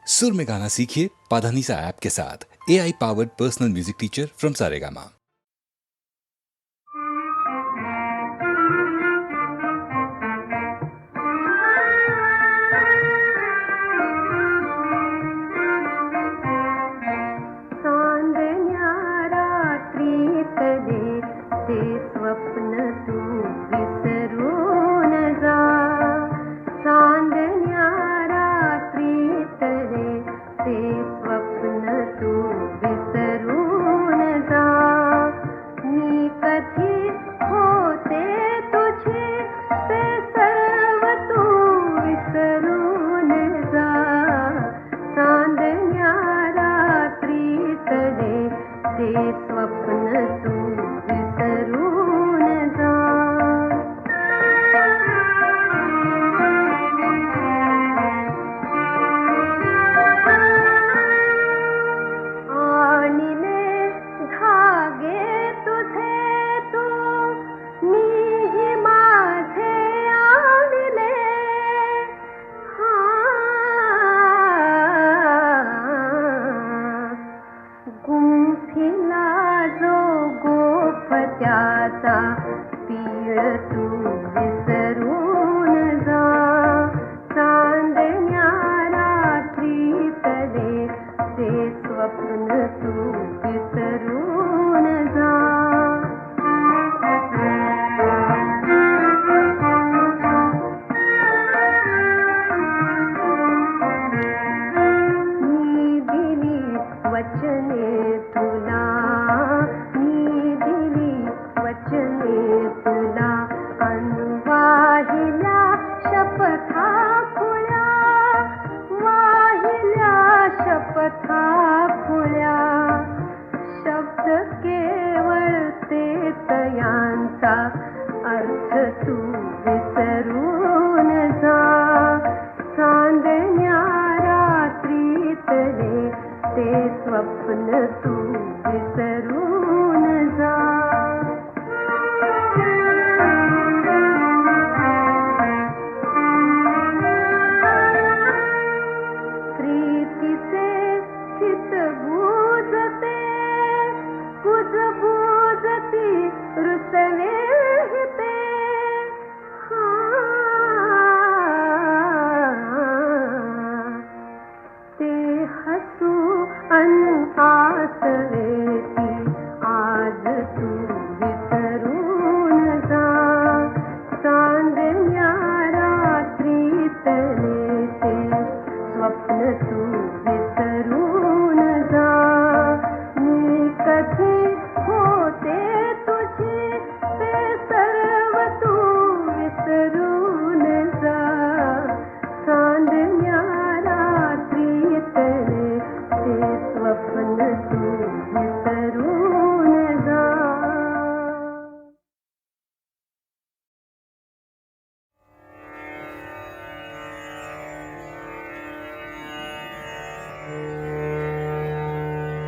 सुर में गाना सीखिए पाधानीसा ऐप के साथ। AI powered personal music teacher from Saregama.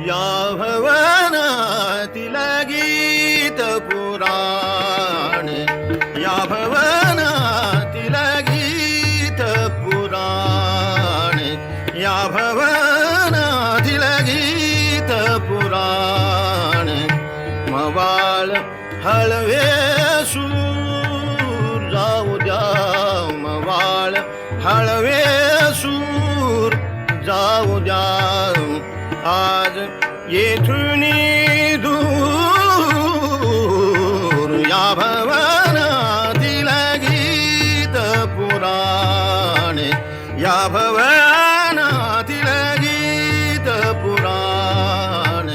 या भवनातील गीत पुराण, या भवनातील गीत पुराण, या भवनातील गीत पुराण. मवाळ हळवे सूर जाऊ द्या, मवाळ हळवे सूर जाऊ द्या. आज येथून दूर या भवनातील गीत पुराण, या भवनातील गीत पुराण.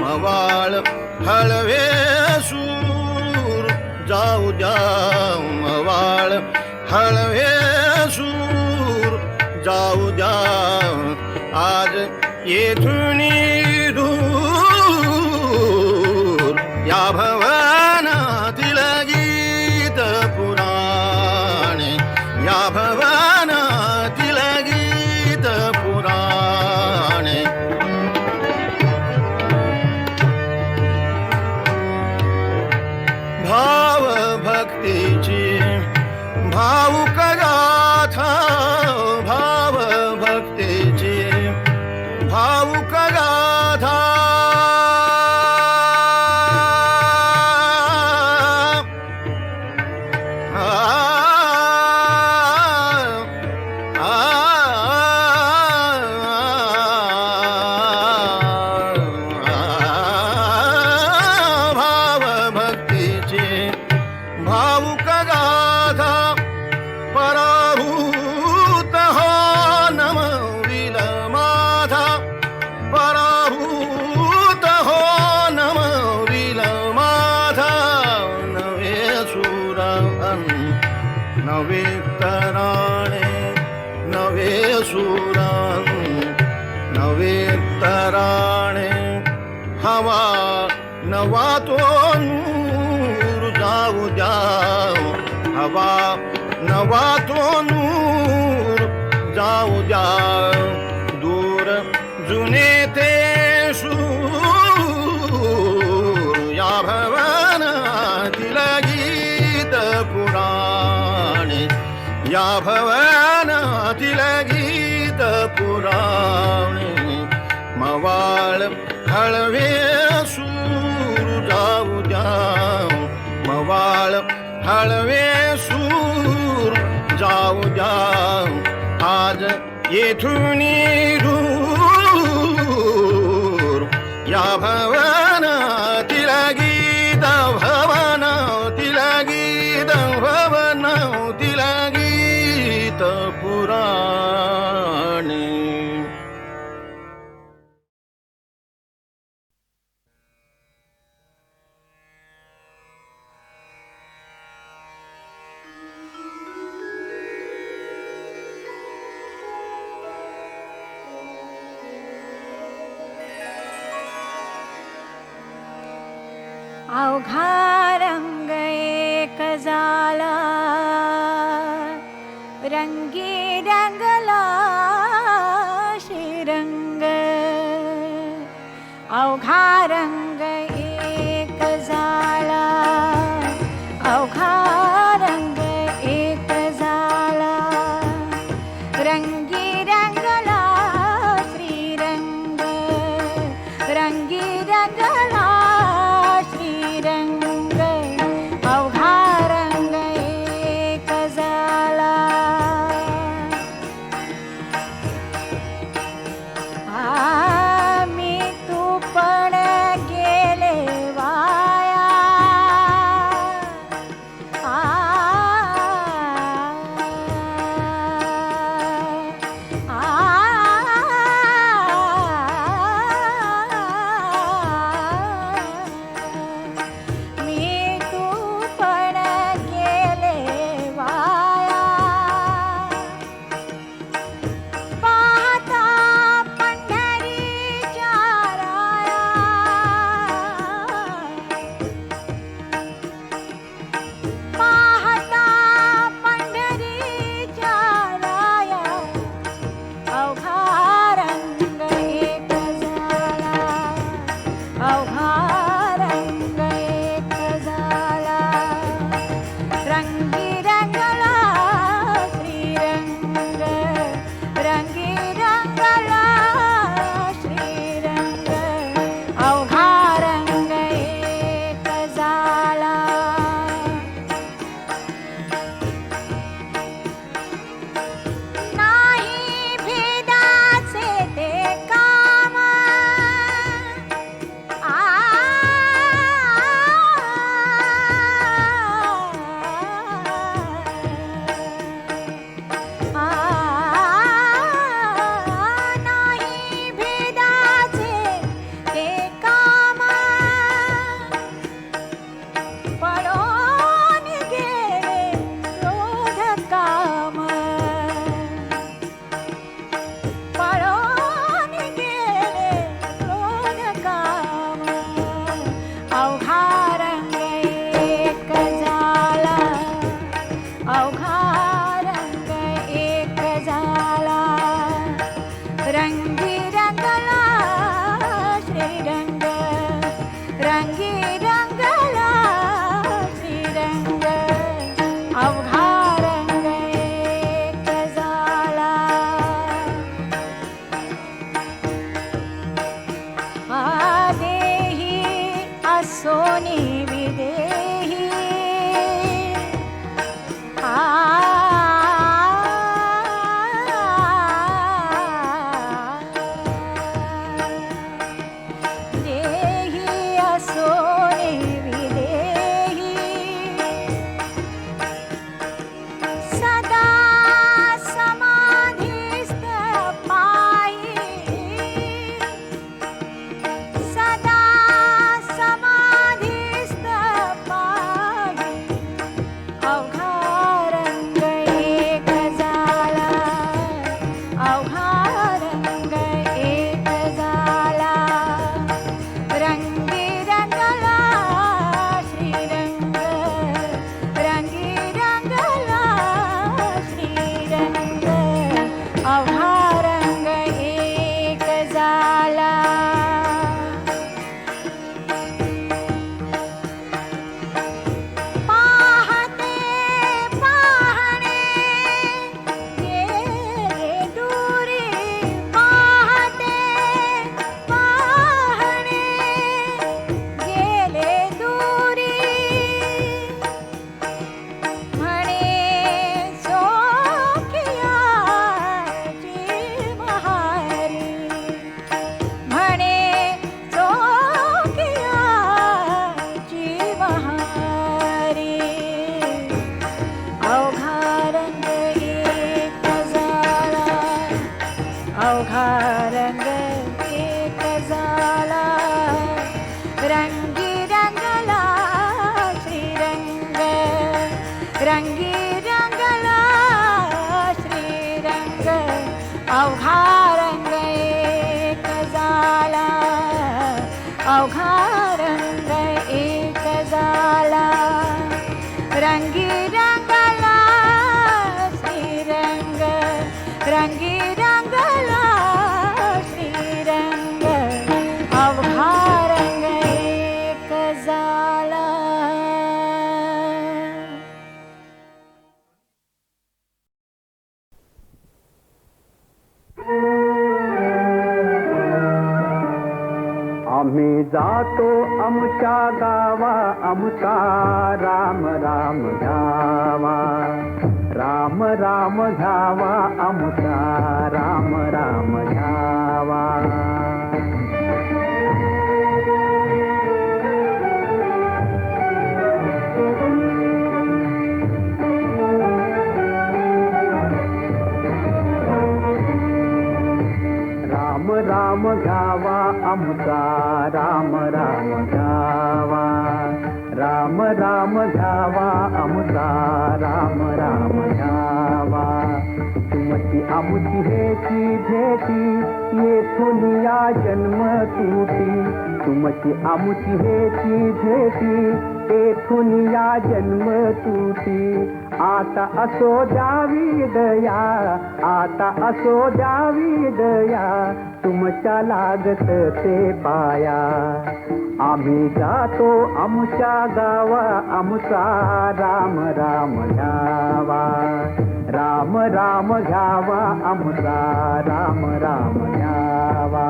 मवाळ हळवे सूर जाऊ द्या, मवाळ हळवे सूर जाऊ द्या. आज येथून दूर या भवनातील गीत पुराण, या भवनातील गीत पुराण. भाव भक्तीची भावुक गाथा, भाव भक्तीची भावुक गाथा भाव भक्तीचे भावुक गाथा पराभूत हो नमविल माझा पराभूत हो नमविल माझा नवे सुरान नवे तराणे नवे सुरान नवे तराणे हवा नवा तो नूर जाऊ द्या हवा नवा तो नूर जाऊ द्या दूर जुने ते सूर या भवनातील गीत पुराणे या भवनातील गीत पुराणे मवाळ हळवे सूर जाऊ द्या मवाळ हळवे सूर जाऊ द्या आज येथून दूर या भवनातील गीत भवनातील गीत भवनातील गीत पुराणे अवघा रंग एक झाला रंगी रंगला श्रीरंग अवघा रंग एक झाला अवघा रंग एक झाला रंगी रंगला श्रीरंग रंगी रंगला रंग अवघा रंग एक झाला मी तू पण गेले वाया अवघा रंग एक झाला रंगी रंगला श्रीरंग रंगी रंगला श्रीरंग अवघा रंग एक झाला अवघा रंग एक झाला रंगी रंगला श्रीरंग रंगी रंगला श्रीरंग अवघा रंग एक झाला. आम्ही जातो आमच्या गावा आमचा राम राम घ्यावा राम राम घ्यावा आमचा राम राम घ्यावा. राम राम घ्यावा आमचा राम राम घ्यावा राम राम घ्यावा आमचा राम राम घ्यावा. तुमची आमची हेची भेटी येथून या जन्म तुटी तुमची आमची हेची भेटी येथून या जन्म तुटी. आता असो द्यावी दया आता असो द्यावी दया तुमच्या लागत ते पाया. आम्ही जातो आमच्या गावा आमचा राम राम घ्यावा राम राम घ्यावा आमचा राम राम घ्यावा.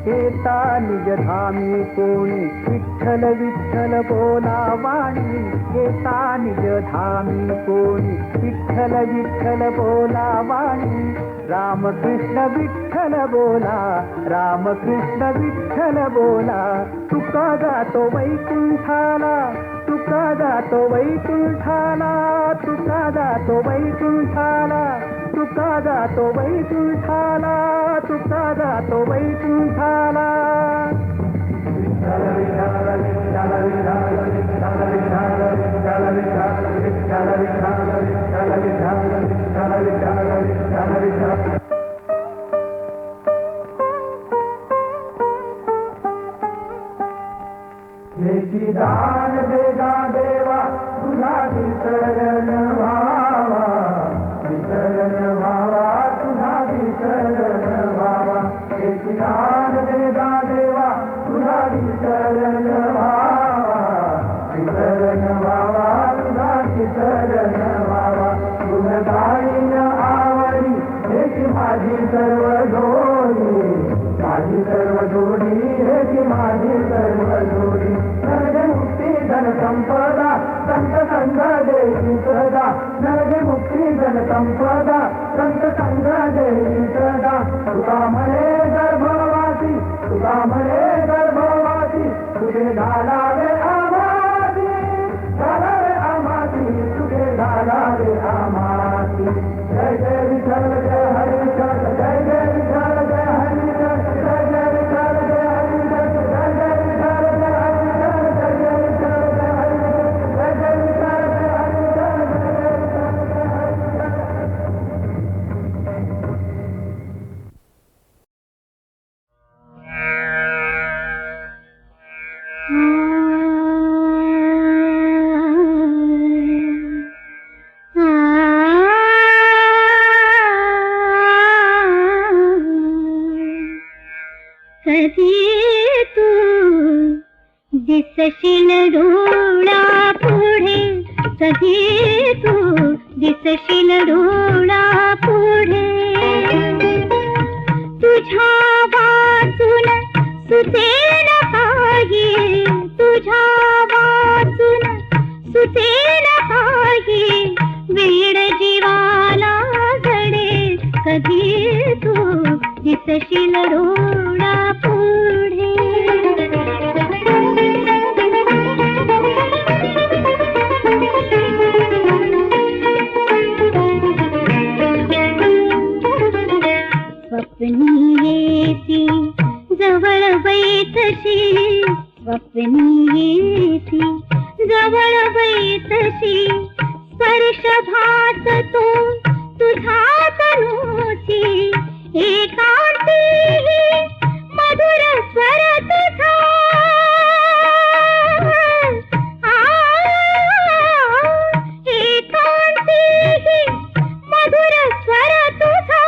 येता निज धामी कोणी विठ्ठल विठ्ठल बोलावाणी येता निज धामी कोणी विठ्ठल विठ्ठल बोलावाणी. रामकृष्ण विठ्ठल बोला रामकृष्ण विठ्ठल बोला. तुका जातो वैकुंठाला तुका जातो वैकुंठाला तुका जातो वैकुंठाला तुका जातो वैकुंठाला तुका जातो वैकुंठाला. विठ्ठल विठ्ठल विठ्ठल विठ्ठल विठ्ठल विठ्ठल विठ्ठल विठ्ठल विठ्ठल विठ्ठल विठ्ठल विठ्ठल विठ्ठल विठ्ठल. हेची दान देगा देवा तुझा विसरण व्हावा विसरण व्हावा तुझा विसरण व्हावा. हेची दान देगा देवा तुझा विसरण व्हावा विसरण व्हावा तुझा विसरण व्हावा. गुण गाईन आवडी हेची माझी सर्व जोडी माझी सर्व जोडी हेची माझी सर्व जोडी. नरगे मुक्ती धन संपदा संत संग देवी सदा नरगे मुक्ती धन संपदा संत संग देवी सदा. तुका म्हणे गर्भवासी तुका म्हणे गर्भवासी तुझे घालावे आमासी घालावे आमासी तुझे घालावे आमासी. जय जय विठ्ठल जय हरी विठ्ठल जय जय विठ्ठल जय हरी विठ्ठल जय जय विठ्ठल जय हरी विठ्ठल जय जय विठ्ठल जय हरी विठ्ठल जय जय विठ्ठल जय हरी विठ्ठल जय जय विठ्ठल जय हरी विठ्ठल जय जय विठ्ठल जय हरी कधी तू दिसशील डोळा पुढे कधी तू दिसशील डोळा पुढे तुझ्या वाचून सुचेल काही तुझ्या वाचून सुचेल काही वेड जीवाला जडे कधी तू दिसशील डोळा पुढे. स्वप्नी येसी जवळ बैतशी स्पर्श भासतो तुझा तनूची एकांती मधुर स्वर तुझा एकांती मधुर स्वर तुझा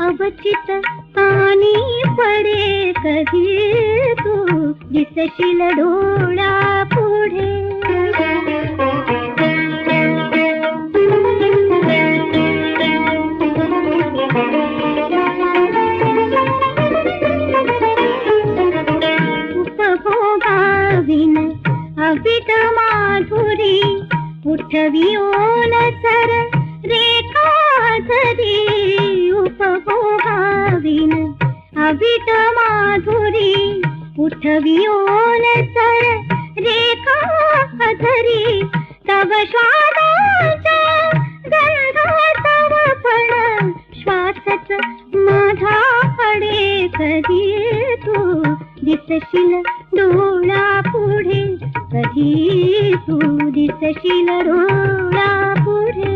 अवचित कानी पडे कधी तू दिसशील डोळा पुढे उपभोगाविन अविट माधुरी उठविओन सर रेखा धरी उपभोगाविन अविट माधुरी उठविओन सर रेखा धरी तव श्वासाच्या गंधातव पण श्वासच माझा अडे कधी तू दिसशील डोळा पुढे कधी तू दिसशील डोळा पुढे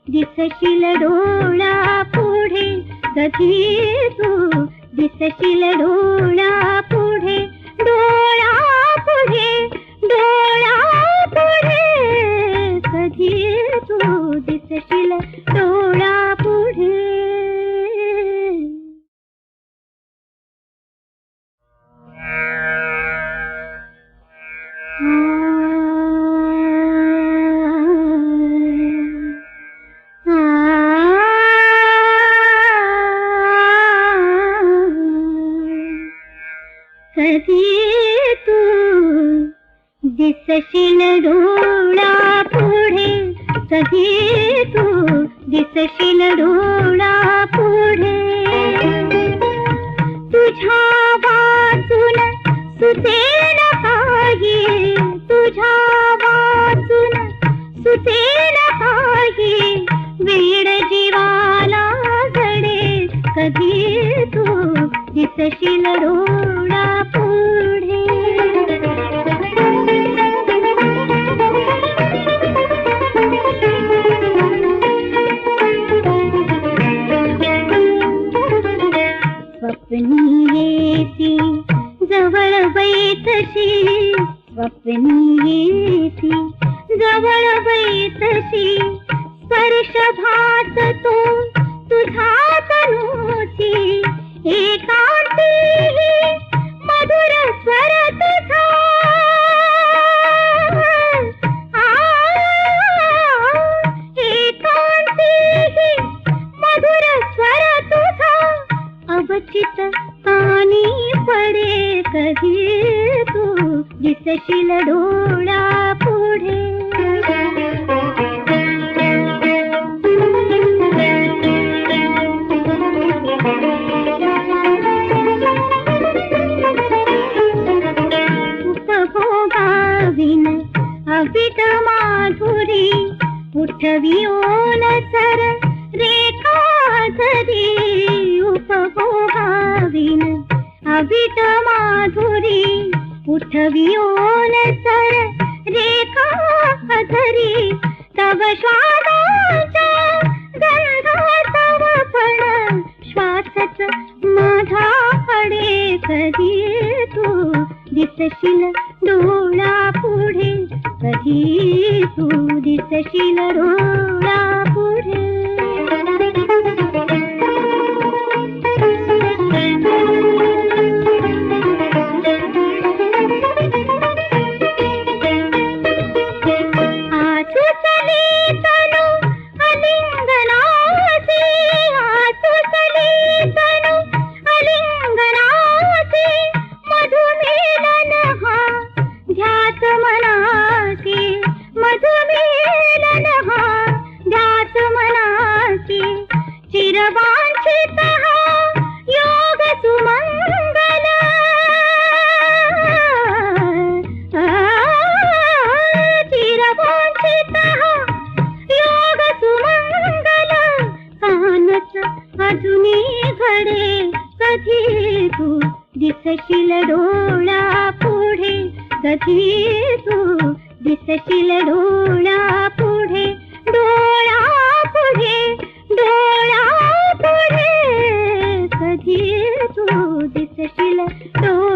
दिसशील डोळा पुढे कधी तू दिसशील डोळा पुढे डोळा पुढे डोळा पुढे कधी तू दिसशील डोळा पुढे कधी तू दिसशील डोळा पुढे कधी तू दिसशील डोळा पुढे तुझ्या वाचून सुचेल काही तुझ्या वाचून सुचेल काही वेड जीवाला घडे कधी तू दिसशील डोळा पुढे स्वप्नी येसी जवळ बैतशी स्वप्नी येसी जवळ बैतशी स्पर्श भासतो तुझा तनूची एकांती मधुर स्वर तुझा एकांती मधुर स्वर तुझा अवचित कानी पडे कधी तू दिसशील डोळा पुढे उपभोगाविन अविट माधुरी उठविओन सर रेखा धरी उपभोगाविन अविट माधुरी उठविओन सर रेखा धरी तव श्वासाच्या गंधातव पण श्वासच माझा अडे कधी तू दिसशील डोळा पुढे कधी तू दिसशील डोळा पुढे चिरवांछित हा योग सुमंगल चिरवांछित हा योग सुमंगल कानच अजूनी घडे कधी तू दिसशील डोळा पुढे कधी तू दिसशील डोळा पुढे डोळा पुढे डोळा पुढे कधी तू दिसशील डोळा